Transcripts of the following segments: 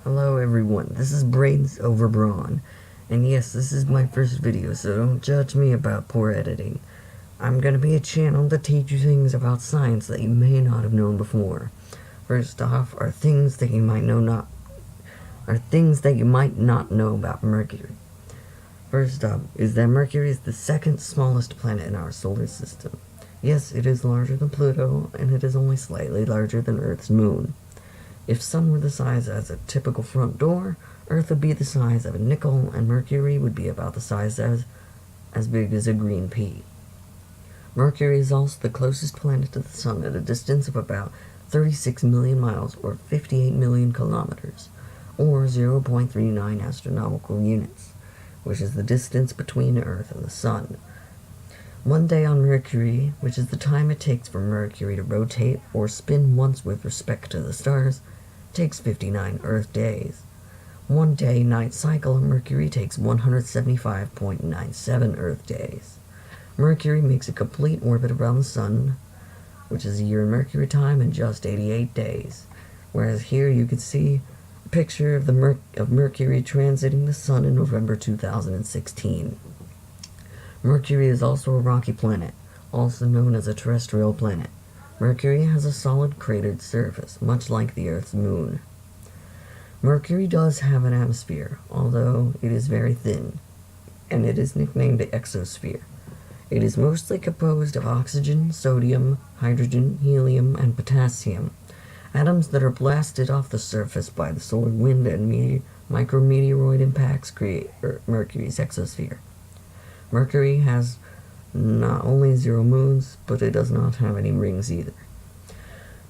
Hello everyone, this is Brains Over Brawn, and yes, this is my first video, so don't judge me about poor editing. I'm gonna be a channel to teach you things about science that you may not have known before. First off, are things that you might not know about Mercury. First up is that Mercury is the second smallest planet in our solar system. Yes, it is larger than Pluto, and it is only slightly larger than Earth's moon. If Sun were the size as a typical front door, Earth would be the size of a nickel, and Mercury would be about the size as big as a green pea. Mercury is also the closest planet to the Sun at a distance of about 36 million miles, or 58 million kilometers, or 0.39 astronomical units, which is the distance between Earth and the Sun. One day on Mercury, which is the time it takes for Mercury to rotate or spin once with respect to the stars, takes 59 Earth days. One day-night cycle of Mercury takes 175.97 Earth days. Mercury makes a complete orbit around the Sun, which is a year in Mercury time, in just 88 days. Whereas here you can see a picture of Mercury transiting the Sun in November 2016. Mercury is also a rocky planet, also known as a terrestrial planet. Mercury has a solid cratered surface, much like the Earth's moon. Mercury does have an atmosphere, although it is very thin, and it is nicknamed the exosphere. It is mostly composed of oxygen, sodium, hydrogen, helium, and potassium, atoms that are blasted off the surface by the solar wind and micrometeoroid impacts create Mercury's exosphere. Mercury has not only 0 moons, but it does not have any rings either.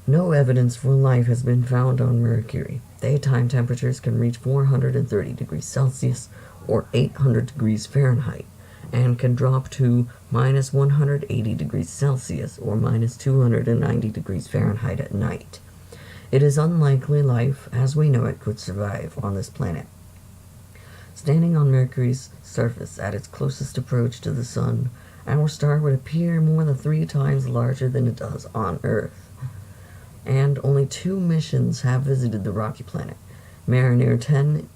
No evidence for life has been found on Mercury. Daytime temperatures can reach 430 degrees Celsius or 800 degrees Fahrenheit, and can drop to minus 180 degrees Celsius or minus 290 degrees Fahrenheit at night. It is unlikely life, as we know it, could survive on this planet. Standing on Mercury's surface at its closest approach to the Sun, our star would appear more than 3 times larger than it does on Earth. And only 2 missions have visited the rocky planet: Mariner 10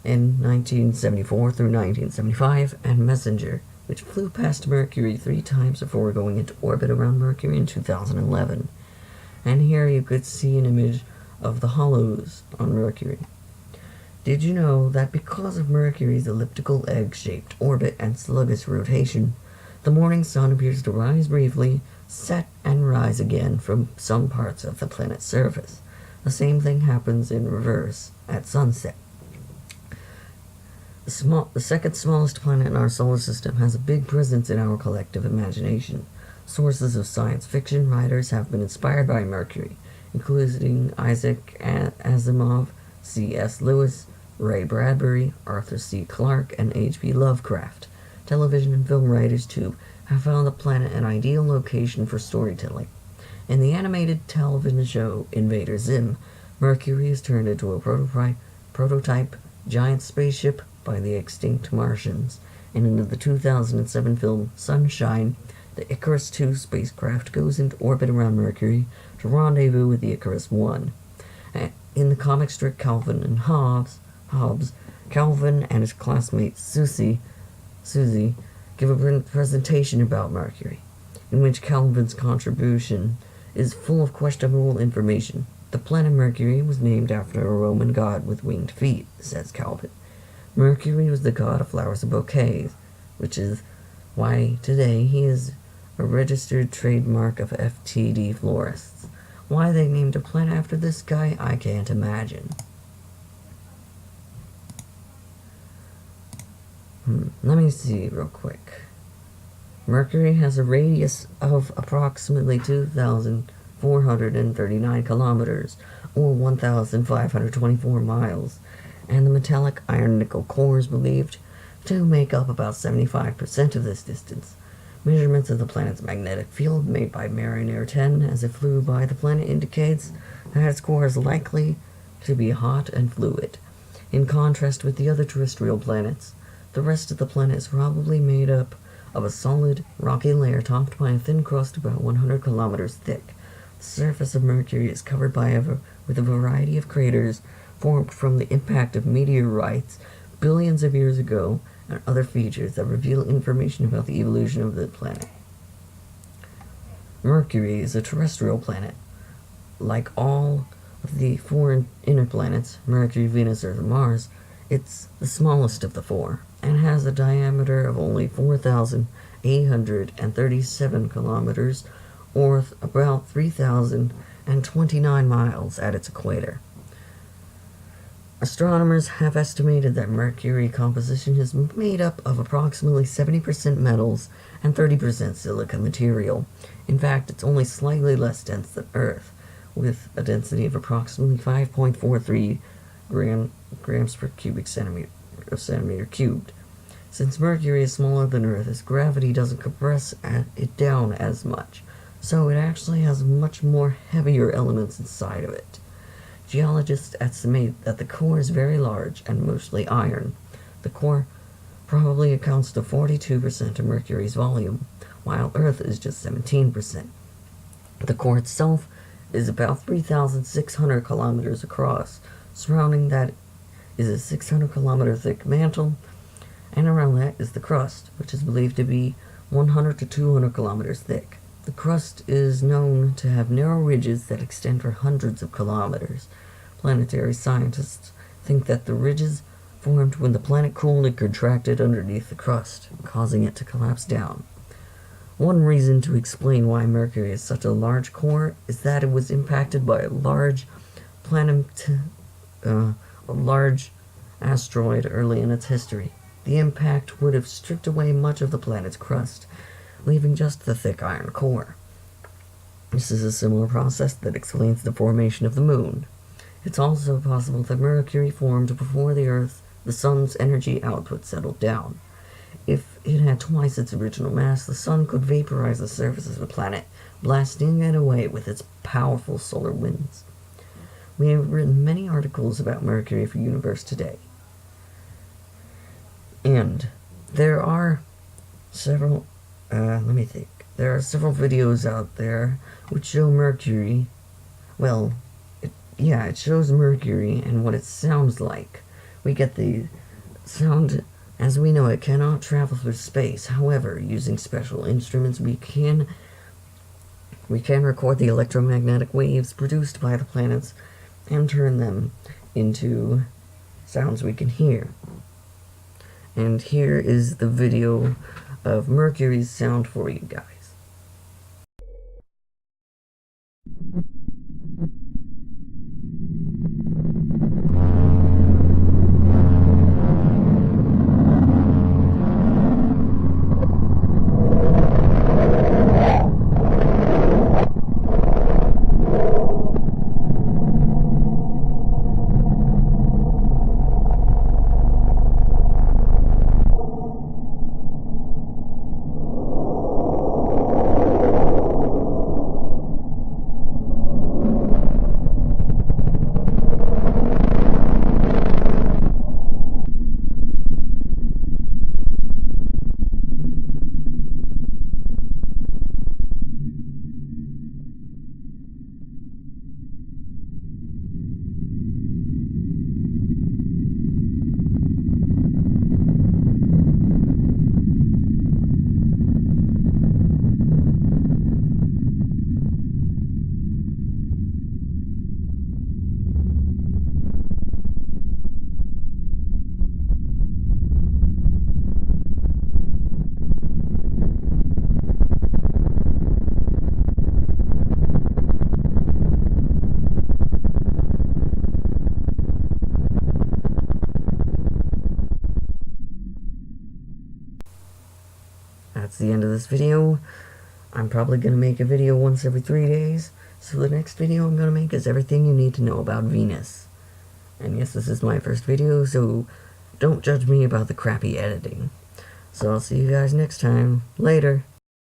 in 1974 through 1975, and Messenger, which flew past Mercury 3 times before going into orbit around Mercury in 2011. And here you could see an image of the hollows on Mercury. Did you know that because of Mercury's elliptical egg-shaped orbit and sluggish rotation, the morning sun appears to rise briefly, set, and rise again from some parts of the planet's surface? The same thing happens in reverse at sunset. The second smallest planet in our solar system has a big presence in our collective imagination. Sources of science fiction writers have been inspired by Mercury, including Isaac Asimov, C.S. Lewis, Ray Bradbury, Arthur C. Clarke, and H.P. Lovecraft. Television and film writers, too, have found the planet an ideal location for storytelling. In the animated television show Invader Zim, Mercury is turned into a prototype giant spaceship by the extinct Martians, and in the 2007 film Sunshine, the Icarus II spacecraft goes into orbit around Mercury to rendezvous with the Icarus I. In the comic strip Calvin and Hobbes, Calvin and his classmate Susie give a presentation about Mercury, in which Calvin's contribution is full of questionable information. The planet Mercury was named after a Roman god with winged feet, says Calvin. Mercury was the god of flowers and bouquets, which is why today he is a registered trademark of FTD florists. Why they named a planet after this guy, I can't imagine. Let me see real quick. Mercury has a radius of approximately 2,439 kilometers, or 1,524 miles, and the metallic iron-nickel core is believed to make up about 75% of this distance. Measurements of the planet's magnetic field made by Mariner 10 as it flew by the planet indicates that its core is likely to be hot and fluid. In contrast with the other terrestrial planets, the rest of the planet is probably made up of a solid, rocky layer topped by a thin crust about 100 kilometers thick. The surface of Mercury is covered with a variety of craters, formed from the impact of meteorites billions of years ago, and other features that reveal information about the evolution of the planet. Mercury is a terrestrial planet. Like all of the four inner planets, Mercury, Venus, Earth, and Mars, it's the smallest of the four, and has a diameter of only 4,837 kilometers, or about 3,029 miles at its equator. Astronomers have estimated that Mercury composition is made up of approximately 70% metals and 30% silica material. In fact, it's only slightly less dense than Earth, with a density of approximately 5.43 grams per cubic centimeter cubed. Since Mercury is smaller than Earth, its gravity doesn't compress it down as much, so it actually has much more heavier elements inside of it. Geologists estimate that the core is very large and mostly iron. The core probably accounts to 42% of Mercury's volume, while Earth is just 17%. The core itself is about 3,600 kilometers across. Surrounding that is a 600-kilometer thick mantle, and around that is the crust, which is believed to be 100 to 200 kilometers thick. The crust is known to have narrow ridges that extend for hundreds of kilometers. Planetary scientists think that the ridges formed when the planet cooled and contracted underneath the crust, causing it to collapse down. One reason to explain why Mercury is such a large core is that it was impacted by a large asteroid early in its history. The impact would have stripped away much of the planet's crust, leaving just the thick iron core. This is a similar process that explains the formation of the Moon. It's also possible that Mercury formed before the Sun's energy output settled down. If it had twice its original mass, the Sun could vaporize the surface of the planet, blasting it away with its powerful solar winds. We have written many articles about Mercury for Universe Today. And there are several There are several videos out there which show Mercury. Well, it shows Mercury and what it sounds like. We get the sound as we know it cannot travel through space. However, using special instruments, we can record the electromagnetic waves produced by the planets and turn them into sounds we can hear. And here is the video of Mercury's sound for you guys. That's the end of this video. I'm probably going to make a video once every 3 days. So the next video I'm going to make is everything you need to know about Venus. And yes, this is my first video, so don't judge me about the crappy editing. So I'll see you guys next time. Later.